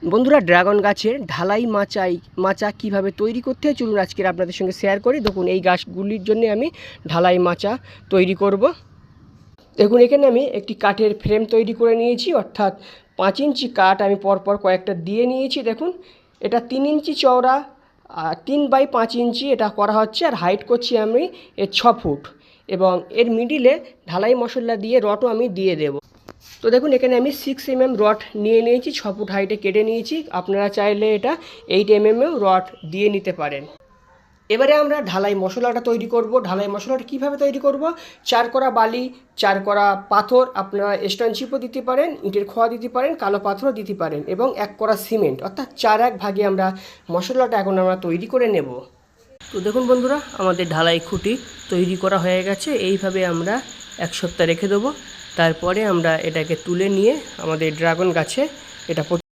বন্ধুরা, ড্রাগন গাছের ঢালাই মাচা কিভাবে তৈরি করতে হয় চলুন আজকের আপনাদের সঙ্গে শেয়ার করি। দেখুন, এই গাছগুলির জন্য আমি ঢালাই মাচা তৈরি করব। দেখুন, এখানে আমি একটি কাঠের ফ্রেম তৈরি করে নিয়েছি, অর্থাৎ 5 ইঞ্চি কাঠ আমি পরপর কয়েকটা দিয়ে নিয়েছি। দেখুন, এটা 3 ইঞ্চি চওড়া, 3/5 ইঞ্চি এটা করা হচ্ছে, আর হাইট করছি আমি এর 6 ফুট, এবং এর মিডিলে ঢালাই মশলা দিয়ে রডও আমি দিয়ে দেব। তো দেখুন, এখানে আমি 6 mm রড নিয়ে নিয়েছি, 6 ফুট হাইটে কেটে নিয়েছি। আপনারা চাইলে এটা 8 mm রড দিয়ে নিতে পারেন। এবারে আমরা ঢালাই মশলাটা তৈরি করব। ঢালাই মশলাটা কিভাবে তৈরি করব? 4 কড়া বালি, 4 কড়া পাথর, আপনারা স্টোন চিপও দিতে পারেন, ইটের খোয়া দিতে পারেন, কালো পাথরও দিতে পারেন, এবং 1 কড়া সিমেন্ট, অর্থাৎ 4-1 ভাগে আমরা মশলাটা এখন আমরা তৈরি করে নেব। তো দেখুন বন্ধুরা, আমাদের ঢালাই খুঁটি তৈরি করা হয়ে গেছে। এইভাবে আমরা 1 সপ্তাহ রেখে দেবো। তারপরে আমরা এটাকে তুলে নিয়ে আমাদের ড্রাগন গাছে এটা